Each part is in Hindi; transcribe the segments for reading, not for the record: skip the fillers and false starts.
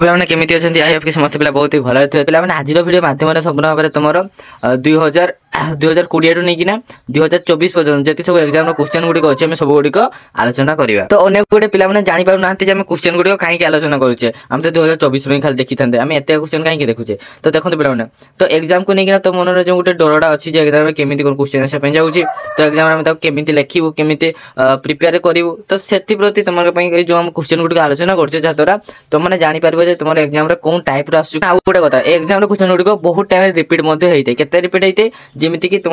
पिलाने केमिति अछंती आई होप कि समस्त पिला बहुत ही भलो रहथिबे पिलाने आज वीडियो माध्यम संपूर्ण भाव में तुम 2020 टू नहीं 2024 पर्यंत जति सब एग्जाम क्वेश्चन गुड़िक अच्छे आम सब गुड़िक आलोचना करवा तो अनेक गुटे पिलाने जानी पारु नांती जे आम क्वेश्चन गुड़िक कहीं आलोचना करुचे आम तो 2024 में खाली देखी था आम एत क्वेश्चन कहीं देखुचे तो देखते पिलाने तो एग्जाम को लेकिन तो मन जो गोटे डरटा अच्छी एग्जाम में केमी कौन क्वेश्चन आसापी जाऊँगी तो एग्जाम में केमी लिखू केमी प्रिपेयर करूँ तो से प्रति तुम जो आम क्वेश्चन गुड़िक आलोचना करछे जहाँद्वारा तुमने जानीपर तुम एग्जाम कौन टाइप गोटे कथा एग्जाम क्वेश्चन गुड़िक बहुत टाइम रिपीट होता है केते रिपीट होते हैं जमीती कि तुम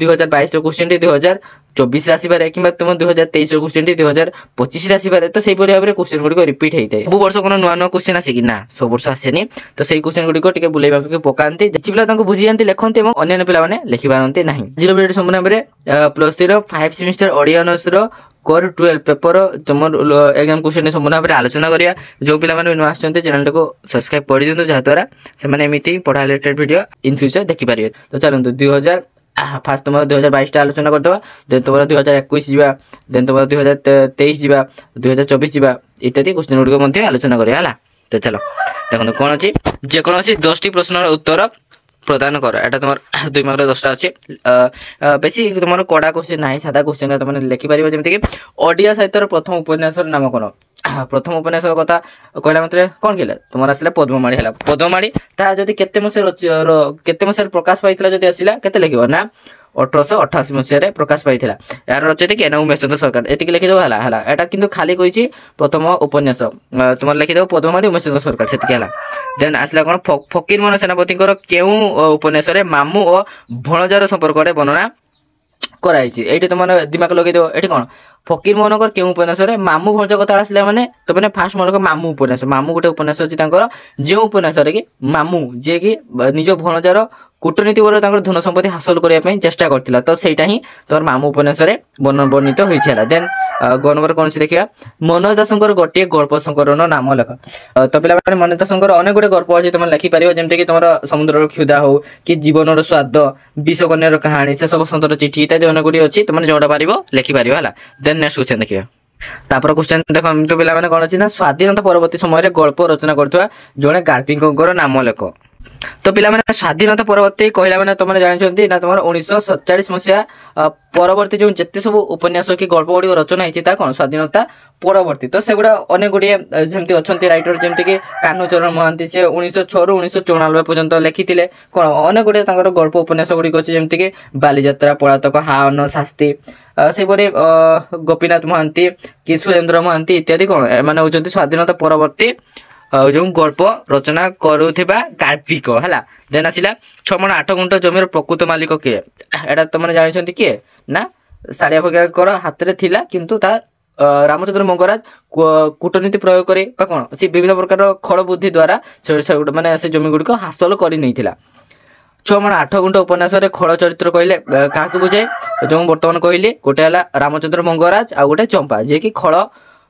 2022 क्वेश्चन 2024 आसपे कि तुम 2023 क्वेश्चन 2025 आसपे तो सही भाव में क्वेश्चन गुड़िक रिपीट होता है सब वर्ष कौन नुआ नुआ क्वेश्चन आसे ना सब वर्ष आसेनी तो सही क्वेश्चन गुड़िक बुलेवा पकाते जी पिला बुझी जाती लिखते और अन्य पिला लिखि पारती ना जीरो संपूर्ण भाव में +3 5 semester Odia honours core 12 paper तुम एग्जाम क्वेश्चन संपूर्ण भाव में आलोचना करिया जो पिलाने नुआ आसते चैनल को सब्सक्राइब कर दिखाँ जहाँद्वारा से पढ़ा रिलेटेड वीडियो इन फ्यूचर देखिपारे तो चलते 2000 फास्ट तुम 2022 आलोचना करदे देन तुम 2021 जा देन तुम 2023 जा 2024 जा इत्यादि क्वेश्चन गुड़िक आलोचना करा तो चलो देखो कौन अच्छी जेकोसी 10 प्रश्न उत्तर प्रदान कर एटा तुम 2 मार्क 10टा अच्छे बेसी तुम कड़ा क्वेश्चन ना सादा क्वेश्चन तुम लिखिपार जमीक ओडिया साहित्य प्रथम उपन्यास नाम कौन प्रथम उपन्यास कथा कहला मात्रे कौन कहला तुम आसला पद्ममाड़ी है पद्ममाड़ी ता जदि केते मसिया प्रकाश पाइथिला जदि आसिला केते लिखिबो ना 1888 मसीह प्रकाश पाई यार रचयिता किए ना उमेश चंद्र सरकार एतिक लिखिदेव है एटा किंतु खाली कही प्रथम उपन्यास तुम लिखिदेव पद्ममाड़ी उमेश चंद्र सरकार से देन आसला कौन फकीर मोहन सेनापति केउ उपन्यास मामू और भणजार संपर्क वर्णना कराई तुम दिमाग लगेदेव ये कौन फकीर मोहन के उपन्यास मामू भणज कथा आसला मैंने तो मैंने फास्ट मन मामू उपन्यास मामू गोटे उपन्यास अच्छी जो उपन्यास कि मामू जी कि निज भणजार कूटनीति धन संपत्ति हासिल करने चेष्टा करता तो सहीटा ही तुम मामू उपन्यास वर्णित होता देन ग नंबर कौन से देखा मनोज दास गोटे गल्प संकलन नाम लेख तो पे मनोज दास अनेक गुटे गल्प अच्छे तुम लिखिपार जमीक तुम समुद्र क्षुदा हो कि जीवन स्वाद विषकन्या कहानी से सब सतर चिठी इत्यादि अनेक गुटे अच्छी तुम जोड़ा पार लिखिपार है देन नेक्स्ट क्वेश्चन देखिए तापर क्वेश्चन देख तो पे कौन अच्छी ना स्वाधीनता परवर्ती समय गल्प रचना करथुवा जड़े गार्पिक नाम लेख तो पिला स्वाधीनता परवर्ती कहला मैंने तुमने जानते ना तुम 1947 मसीहा परवर्ती जो जिते सब उपन्यास कि गल्प गुड़ी रचना होती कौन स्वाधीनता परवर्ती तो से गुड़ा अनेक गुड़िए जमी अच्छा रईटर जमीक कान्हचरण महांती से 1906 रु 1994 पर्यंत लिखी कौन अनेक गुड़िए गल्प उपन्यास गुड़िक अच्छे जमीक बालीजात्रा पलातक हावन शास्त्री से गोपीनाथ महांती कि सुरेन्द्र महांती इत्यादि कौन एम होती स्वाधीनता परवर्ती जो गल्प रचना करुवा गार्पिक है देन आसला 6 मण 8 गुंठ जमीर प्रकृत मालिक किए एटा तुमने जानते किए ना साड़िया भगिया हाथ में थिला किंतु ता रामचंद्र मंगराज कूटनीति प्रयोग करे कौन सी विभिन्न प्रकार खड़ बुद्धि द्वारा माने से जमी गुड़िक हासिल कर नहीं 6 मण 8 गुंठ उपन्यास खड़ चरित्र कहले क्या बुझाए जो बर्तमान कहली गोटे है रामचंद्र मंगराज आ गोटे चंपा जी कि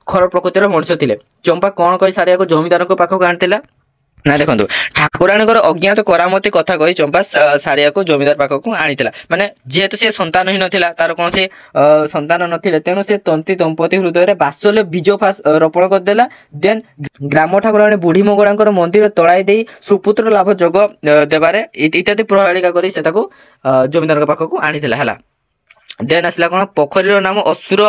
खर प्रकृतिर मनुष्य थे चंपा कौन कही साड़िया को जमीदार पाखक आनी ना देखो ठाकुराणी अज्ञात करामती कथा कही चंपा साड़िया को जमीदार पाखक आनी माने जेहेतु से संतान ही नाला तार कौन से संतान नथिले तेणु से तंती दंपति हृदय बात्सल्य बीज फास रोपण करदेला देन ग्राम ठाकुराणी बुढ़ी मंगड़ा मंदिर तलाई दे सुपुत्र लाभ जोग देवारे इत्यादि प्रणालिका कर जमीदार पाखक आनी है देन आसला कौन पोखरी नाम असुर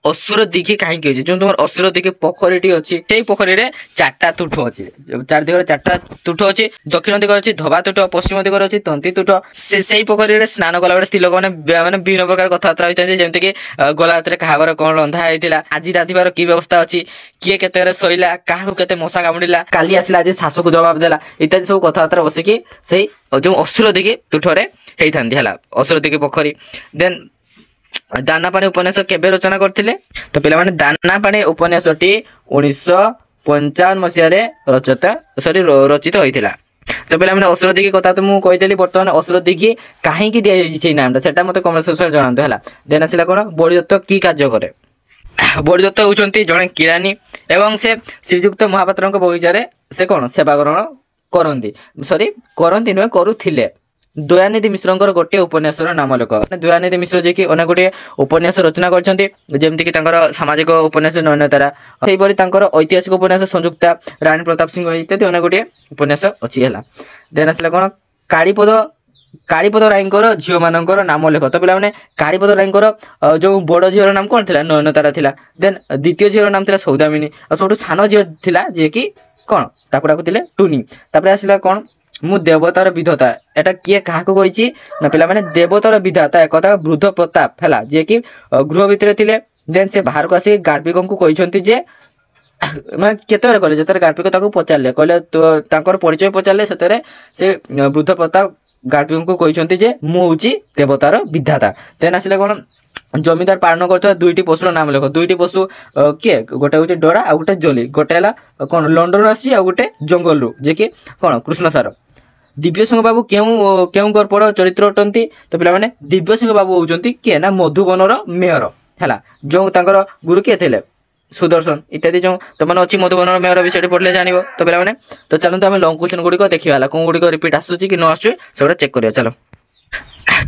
असुर दिघी कहीं जो तुम असुर दिघी पोखरी अच्छी से पोखरी में 4टा तुठ अच्छी चार दिगरे 4टा तुठ अच्छी दक्षिण दिगरे अच्छी धोबा तुठ पश्चिम दिगरे अच्छी तंती तुठ से पोखरी में स्नान कला स्त्री लोक मैंने विभिन्न प्रकार कथबार्ता होता है जमीक गला रात कहा कौन रंधा होता आज राधिबार की व्यवस्था अच्छी किए के शोला क्या मशा कामुड़ा काली आसला आज शाशु को जवाब देला इत्यादि सब कथबार्ता बसिकी से जो असुर दिघी तुठरे होता है असुर दिघी पोखरी देन दाना पानी उपन्यास केबे रचना करथिले तो पिला माने दाना पानी उपन्यास 1955 मसीह रचित होइथिला तो पिला माने असुर दिघी कथा तो मु कहिदेली वर्तमान असुर दिघी काहे की दिया छै नामटा सेटा मते कमेंट सेक्शन जणांतो हला देन आसिला कोन बड़ी दत्त की कार्य करे बड़ी दत्त होचंती जणे किरानी एवं से श्रीयुक्त महापात्रଙ୍କ बगीचारे से कोन सेवा ग्रहण करंती सॉरी करंती न करूथिले दयानिधि मिश्रଙ୍କର गोटे उपन्यासर नाम लेख। दयानिधि मिश्र जे कि अनेक गोटे उपन्यास रचना करछन्ती जेमति कि तांकर सामाजिक उपन्यास नयनतारा सेहिपरि तांकर ऐतिहासिक उपन्यास संयुक्ता रानी प्रताप सिंह इत्यादि अनेक गोटे उपन्यास अछि हला। देन आसला कोन कालीपद रायंकर झियो मानकर नाम लेख। तो पिला माने कालीपद रायंकर जो बड़ झियोर नाम कोन थिला नयनतारा थिला। देन द्वितीय झियोर नाम थिला सौदामिनी और सबटु छानो झियो थिला जे कि कोन ताकु डाकुथिले टुनी। तापर आसला कोन मु देवतार विधाता एटा किए काहाको कहिछि ना पिला माने देवतार विधाता एकता वृद्ध प्रताप हला जे कि गृह भितर थिले। देन से बाहर को आसी गार्पिकन को कहिसंती जे माने केतरे कहले जेतरे गार्पिक ताको पचारले कहले तो तांकर परिचय पचारले सेतरे से वृद्ध प्रताप गार्पिकन को कहिसंती जे मु होछि देवतार विधाता। देन आसिले कोन जमीदार पालन करथवा दुईटी पशुर नाम लेख। दुईटी पशु किए गोटे होछि डोरा आ गोटे जोली। गोटे हला कोन लंडन आसी आ गोटे जंगल रु जे कि कोन कृष्णसार। दिव्य सिंह बाबू केउ गरपड़ चरित्र अटंती। तो पिला माने दिव्य सिंह बाबू होउचंती किए ना मधुबनर मेयर हला जो तांकर गुरु किए थिले सुदर्शन इत्यादि जो तो माने अछि मधुबनर मेयर विषय पढ़ले जानिबो। तो पिला माने तो चलंतु हम लॉन्ग क्वेश्चन गुडी को देखिबा हला कोन गुडी को रिपीट आसुची कि न आसुची सेटा चेक करिया चलो।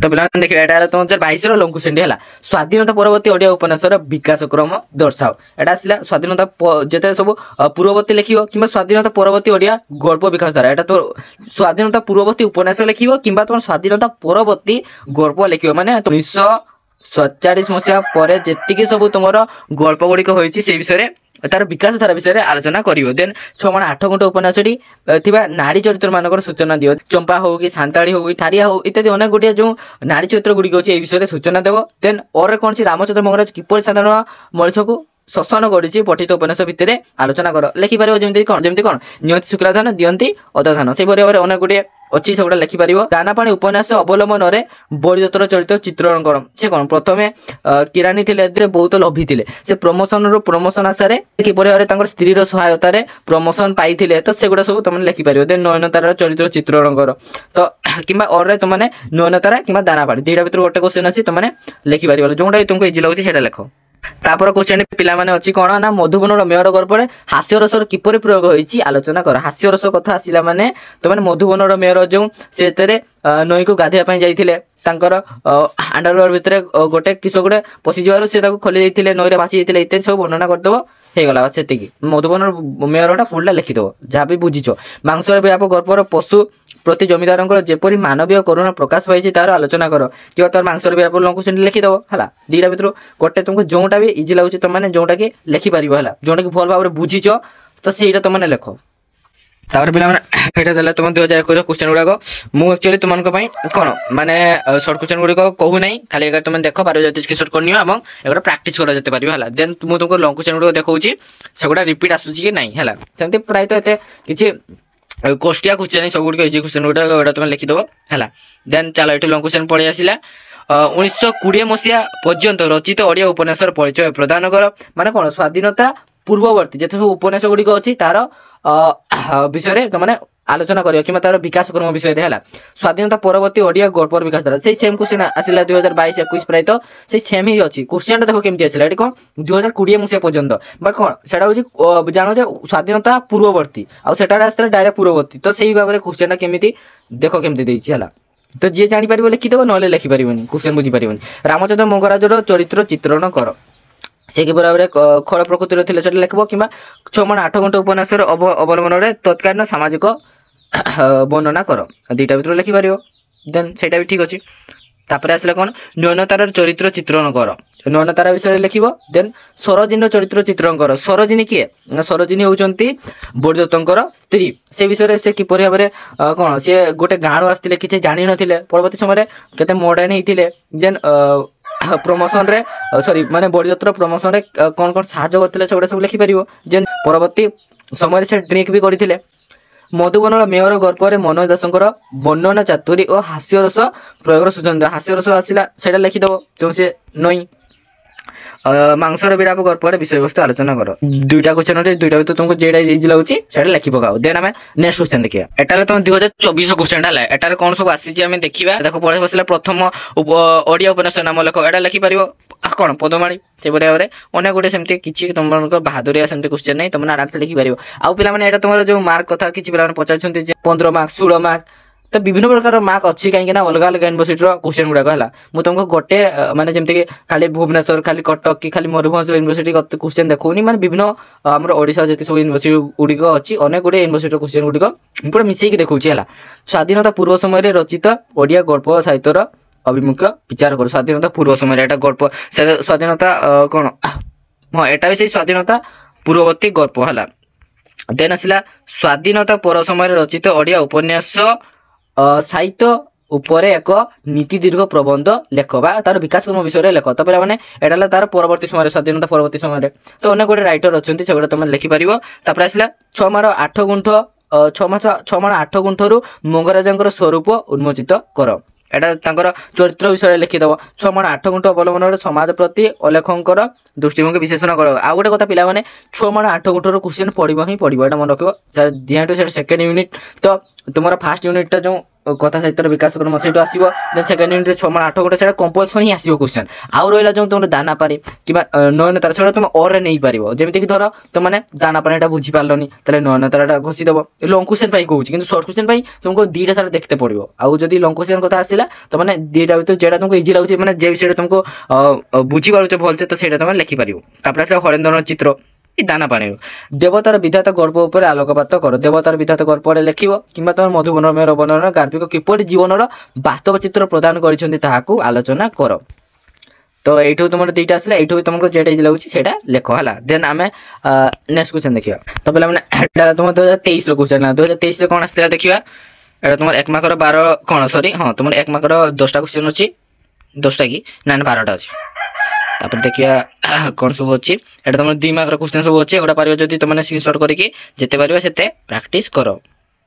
तो पिला देखिए एटा 2022 रो लॉन्ग क्वेश्चन हला स्वाधीनता परवर्ती ओडिया उपन्यासर विकास क्रम दर्शाओ। एटा आसिला स्वाधीनता जेते सब पूर्ववर्ती लिखिबो किबा स्वाधीनता परवर्ती ओडिया गल्प विकास धारा। एटा तो स्वाधीनता पूर्ववर्ती उपन्यास लिखिबो किबा तो स्वाधीनता परवर्ती गल्प लिखिबो माने 1947 मसिया परे जेतिकी सब तुमरो गल्प गुडी को होईची से विषय तार विकास धारा विषय आलोचना करिवो। देन 6-8 घंटा उपन्यासटी थिबा नारी चरित्र मानकर सूचना दियो। चंपा हो कि सांताळी हो कि ठारिया हो इत्यादि अनेक गोटे जो नारी चरित्र गुडी को ए विषय सूचना देबो। देन और कोन छि रामचंद्र मंगराज किपर साधारण मଣିଷ को शोषण करिछि पठित उपन्यास भितर आलोचना कर लिखि पारिबो। जेमति कोन नियति शुक्लाधान दियंती अदाधान से बराबर अनेक गोटे अच्छी से लिखि पारिबो। दानापाणी उपन्यास अवलंबन रे बड़िदत्तर चरित्र चित्रण कर से कोन प्रथमे किरानी थिले बहुत लोभी थिले से प्रमोशन आशारे कि बराबर तांकर स्त्री रो सहायता रे प्रमोशन पाइथिले। तो सेगुडा सब तुम लिखि पारिबो। देन नयनतारा चरित्र चित्रण कर तो किबा और रे तुम माने नयनतारा किबा दानापाणी दुईटा भितर गोटे क्वेश्चन अछि तुम माने लिखि पारिबो जोंडा तुमको इजी लागुछि सेटा लेखो। तापर क्वेश्चन पिला माने अछि कोन ना मधुबनर मेयर गल्परे हास्य रसर किपरि प्रयोग होईची आलोचना कर। हास्य रस कथा आसिला माने तो माने मधुबनर मेयर जो सेतरे नई को गाधिया पई जाईथिले तांकर अंडरवेयर भितर गोटे किस गोटे पसि जिवारु से ताको खोली दैथिले नई रे भासी दैथिले इत्यादि सब वर्णना करदबो हे गला सेतिकी मधुबनर मेयरटा फुलटा लिखिदबो जहा भी बुझिचो। मांसर व्याप गल्पर पशु प्रति जमीदारंकर जेपरि मानवीय करुणा प्रकाश पाइछि तार आलोचना कर कि तार मांसर व्याप लंकु सेन लिखिदबो हला। दीटा भितर गोटे तुमको जोंटा भी इजी लागुछि त माने जोंटा के लिखि परिबो हला जोंटा के भल भाबरे बुझिचो तो सेटा त माने लेखो। तापर पिला माने एटा देला तुम 2021 क्वेश्चन गुडा को मु एक्चुअली तुमन को पई कोन माने शॉर्ट क्वेश्चन गुडी को कहू नै खाली अगर तुम देखो पारो जति स्क्रीनशॉट करनियो एवं एगोटा प्रैक्टिस करा जते पारिबो हला। देन मु तुमको लॉन्ग क्वेश्चन गुडी देखौची सेगोटा रिपीट आसुची कि नै हला। सेमति प्राय तो एते किछि कोष्टिया क्वेश्चन सब गुडी इजी क्वेश्चन गुडा एटा तुम लिखि दबो हला। देन चलो एटा लॉन्ग क्वेश्चन पळि आसिला 1920 मसिया पर्यंत रचित ओडिया उपन्यासर परिचय प्रदान कर माने कोन स्वाधीनता पूर्ववर्ती जेते सब उपन्यास गुडी को अछि तार विषय रे तो माने आलोचना करियो कि तार विकास क्रम विषय रे हला। स्वाधीनता परवर्ती ओडिया गल्पर विकास धारा से सेम क्वेश्चन आसिला 2022-21 प्राय तो से सेम ही अछि। क्वेश्चन देखो केमति आसिला एटी कोन 2020 मसिया पर्यंत बा कोन सेटा होछि जानो जे स्वाधीनता पूर्ववर्ती आ सेटा आसिला डायरेक्ट पूर्ववर्ती तो सेही भाबरे क्वेश्चन केमति देखो केमति देछि हला। तो जे जानि परिबो लिखि देबो नले लिखि परिबोनी क्वेश्चन बुझी परिबोनी। रामचंद्र मंगराजर चरित्र चित्रण कर से कि बराबर खल प्रकृतिर थिले सेटा लिखबो किबा 6-8 घंटा उपन्यासर अवलंबन रे तत्कालीन सामाजिक वर्णना कर दुईटा भितर लिखि पारिबो। देन सेटा भी ठीक अछि। तापर आसले कोन नयनतारार चरित्र चित्रण कर नयनतारा विषय लिखिबो। देन सरोजिनी चरित्र चित्रण कर सरोजिनी किए ना सरोजिनी होउचंती बड़दत्तंकर स्त्री से विषय से कि भाबरे कोन से गोटे गाणो आस्तिले किछ जानि नथिले परवर्ती समय रे केते मॉडर्न हिथिले। देन प्रमोशन रे सॉरी माने बड़दत्तर प्रमोशन रे कोन कोन साहाय्य करथिले सेगुडा सब लिखि परिबो। जेन परवर्ती समय से ड्रिंक भी करथिले। मधुबनर मेयर गल्पर मनोज दासंकर वर्णना चातुरी और हास्यरस प्रयोग सुचंद्र हास्यरस आसिला सेटा लिखि दबो जो से नई मांसर विराप गल्पर विषय वस्तु आलोचना कर। दुईटा क्वेश्चन रे दुईटा तो तुमको जेडा इजी लागुची सेटा लिखि पकाओ। देन हमें नेक्स्ट क्वेश्चन देखिया। एटारे तुम 2024 क्वेश्चन हला एटारे कोन सब आसी जे हमें देखिबा देखो पढे बसला प्रथम ओडिया उपन्यास नाम लेखो एटा लिखि परिबो कोन पदमाणी से बराबर अनेक गोटे सेमती किछि तुमको बहादुरिया सेमती क्वेश्चन नै तुम आराम से लिखि परिबो। आ पिला माने एटा तुमरो जो मार्क कथा किछि पिला माने पचारछन्ती जे 15 मार्क 16 मार्क तो विभिन्न प्रकार मार्क अच्छी कहीं अलग अलग यूनिवर्सिटी क्वेश्चन गुड़ाक है मुझे तुमको गोटे माने जमती खाली भुवनेश्वर खाली कटक कि खाली मयूरभंज यूनिवर्सिटी क्वेश्चन देखूनी माने विभिन्न आम ओडिशा जी सब यूनिवर्सिटी गुड़िक अच्छी अनेक गुड़े यूनिवर्सिटी क्वेश्चन गुड़िक पूरा मिसेक देखा है। स्वाधीनता पूर्व समय रचित ओडिया गल्प साहित्यर अभिमुख्य विचार कर। स्वाधीनता पूर्व समय एटा गल्प स्वाधीनता कौन हाँ एटा भी से स्वाधीनता पूर्ववर्ती गल्प है। देन आसला स्वाधीनता पर समय रचित ओडिया उपन्यास साहित्य उपरे एक नीति दीर्घ प्रबंध लेख बा तार विकास क्रम विषय लेख। तो पे मैंने एटा तार परवर्ती समय स्वाधीनता परवर्ती समय तो अनेक गोटे राइटर अच्छा से तुम लिखिपार। तापर आसला 6 माण 8 गुंठ 6 माण 8 गुंठरू मंगराजा स्वरूप उन्मोचित कर। एटा चरित्र विषय लिखिदेव 6 माण 8 गुंठ अवलंबन समाज प्रति अलेखर दृष्टिभंगी विशेषण कर। आ गोटे कथा पिला माने 6 माण 8 गुंठर क्वेश्चन पढ़िबो ही पढ़िबो एटा मन रखिबो जेहेतु से सेकंड यूनिट तो तुम्हारा फास्ट यूनिट जो कथा साहित्य विकास क्रम से आसो देन सेकंड यूनिट 6 माण 8 गुंठ से कंपलसन ही आसो क्वेश्चन। आउ रहा जो तुम दाना पारी कि नयनतारा से तुम और नहीं पार जमीक धर तुम मैंने दाना पानी बुझी पार्लनी तेल नयनतारा घोषिदेव लंग क्वेश्चन कहूँ कि सर्ट क्वेश्चन तुमको दुईटा सारा देखते पड़ो। आउ जदि लंग क्वेश्चन कथा आसला तो मैंने दुईटा भर जेटा तुमको इजी लगे मैंने जे विषय तुमको बुझी पार्छ भलसे तो सही तुम लिखिपार। हरेन्द्र चित्र दाना पानी देवतार विधाता गल्प उपर आलोकपात कर। देवतार विधाता गल्प लिख कि तुम मधुबनमेर वर्णन गार्भिक किपर जीवन वास्तव चित्र प्रदान कर आलोचना कर। तो ये तुम दुईटा आसला ये तुमको जेटा इजी लगे लेख है। देन आम नेक्स्ट क्वेश्चन देखा। तो पे तुम 2023 क्वेश्चन 2023 कौन आसला देखा एटा तुम 1 मार्कर 12 कौन सॉरी हाँ तुम 1 मार्कर 10टा क्वेश्चन अच्छी 10टा कि ना 12टा अच्छी। तापर देखिया कौन सब अच्छी एटा तुम 2 मार्कर क्वेश्चन सब अच्छे एटा पारिबो जदि तुमने स्क्रीनशॉट करके जेते पारिबो सेते प्रैक्टिस करो।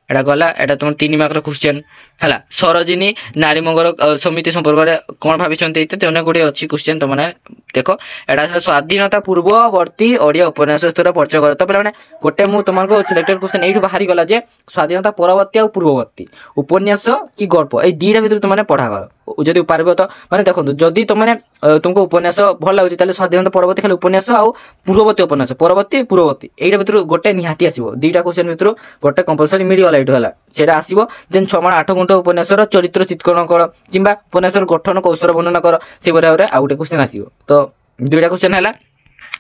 एटा गला एटा तुम 3 मार्कर क्वेश्चन है। सरोजिनी नारी मंगल समिति संपर्क में कौन भाई अनेक गुड़े अच्छी क्वेश्चन तुमने देख। एटा स्वाधीनता पूर्ववर्ती ओडिया उपन्यास स्तर परिचय कर। तो पे गोटे मुझे तुमको सिलेक्टेड क्वेश्चन ये बाहरी गला जे स्वाधीनता परवर्ती और पूर्ववर्ती उपन्यास कि गल्प ये दुईटा भर तुमने पढ़ा कर जदि पार तो मैंने देखो जदि तुमने तुमको उपन्यास भल लगे स्वाधीनता परवर्ती खाली उपन्यास आउ पूर्ववर्ती उपन्यास परवर्ती पूर्ववर्ती यहाँ भर गोटे निहाती आसो दुईटा क्वेश्चन भर गोटे कंपलसरी मिलगला ये से आसो। देन 6 माण 8 गुंठ उपन्यास चरित्र चित्रण कर कि उपन्यास गठन कौशल वर्णन कर से भाव में आउ गोटे क्वेश्चन आसो। तो दुईटा क्वेश्चन है।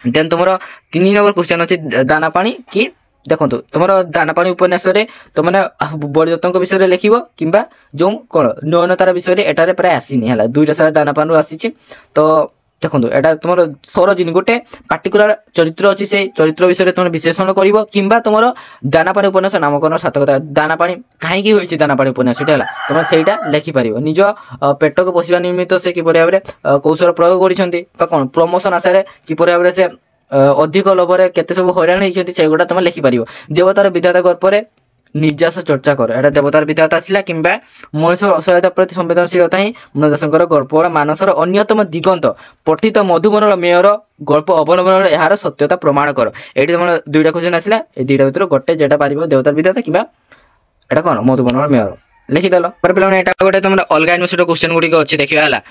देन तुम 3 नंबर क्वेश्चन अच्छी दाना पानी कि देखो तुम दाना पानी उपन्यास तुम मैंने बड़दत्त विषय लिख कि जो कौन नयनतारा विषय एटारे प्राय आसीनी है दुईटा सारा दाना पानी आसी। तो देखो एटा तुम सरोजिनी गोटे पार्टिकुलर चरित्र अच्छी से चरित्र विषय तुम विश्लेषण कर कि तुम दाना पानी उपन्यास नामकरण 7 कथा दाना पानी कहीं होती दाना पानी उपन्यास है तुम सहीटा लिखिपार निज पेट को पोषा निमित्त से किपर भाव में कौशल प्रयोग कर कौन प्रमोशन आशार किपर भाव में से अधिक लोभर केते सब हैरान होती से गुड़ा तुम लिखिपार। देवतार विधाता गल्प निर्यास चर्चा कर। एटा देवतार विधाता आसला कि मनुष्य असहायता प्रति संवेदनशीलता ही मनदासंकर गल्प मानसर अन्यतम दिगंत पठित मधुबन मेयर गल्प अवलंबन यार सत्यता प्रमाण कर। ये तुम दुईटा क्वेश्चन आसला ये दुईटा भर गोटे जेटा पार देवतार विधाता कि एटा कौन मधुबन मेयर लिखिदेल। पर पे गोटे तुम अलग यूनिवर्सिटी क्वेश्चन गुड़िक अच्छी देखा है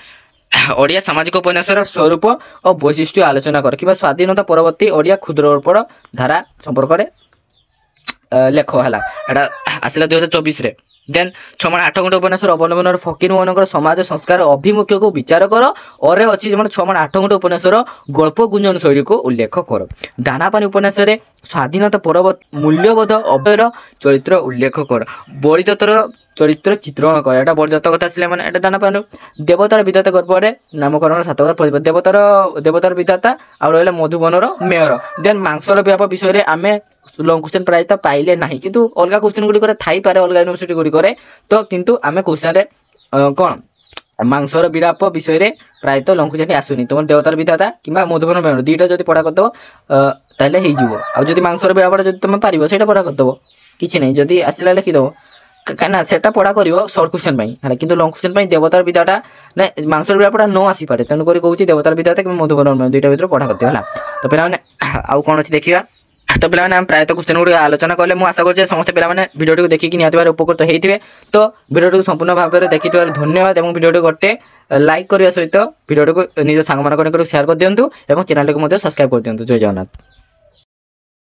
ओडिया सामाजिक उपन्यास स्वरूप और वैशिष्ट्य आलोचना कर कि स्वाधीनता परवर्ती ओडिया क्षुद्र धारा संपर्क में लेख है आसला 2024। देन 6 माण 8 गुंठ उपन्यास अवलंबन फकीर मान समाज संस्कार अभिमुख्य को विचार कर और अच्छी 6 माण 8 गुंठ उपन्यास गल्प गुंजन शैली को उल्लेख कर। दाना पानी उपन्यास स्वाधीनता परवर्ती मूल्यबोध अभयर चरित्र उल्लेख कर। बड़दत्तर चरित्र चित्रण कर। एटा बड़दत्त कथा आसला मैंने एटा दाना पानी देवतार विधाता गल्प नामकरण 7 कथा प्रतिभा देवतार विधाता आ रहा मधुबनर मेयर। देन मांसर व्याप विषय आम लंग क्वेश्चन प्राय तो पाइले ना कि अलग क्वेश्चन गुड़िक थी पारे अलग यूनिवर्सिटी गुड़िक तो किंतु आम क्वेश्चन कौन मांसर विराप विषय प्राय तो लंग क्वेश्चन आसुनी तुम देवतार विधाता कि मधुबन मेयर दुईटा जब पढ़ा करदेव ताले हो मांसर विराप जब तुम पार से पढ़ा करदेव कि नहीं जदि आसला लिखिदेव कहीं से पढ़ा कर सर्ट क्वेश्चन है कि लंग क्वेश्चन देवतार विधाटा ना मांसर विरापटा न आसी पारे तेणुक कहूँ देवतार विधाता कि मधुबन मेयर दुईटा भर पढ़ा करदेव है। तो पे आउ कौन अच्छी देखा। तो पे प्रायत क्वेश्चन गुड़ी आलोचना कले मुझे आशा कर समस्त पे भिडियो देखिए निहत उपकृत होते तो भिडियो संपूर्ण भाव में देखि धन्यवाद। और भिडियो गोटे लाइक करने सहित भिडियो को निज सांग मान शेयर कर दिंतु और चैनल को सब्सक्राइब कर दिंतु। जय जगन्नाथ।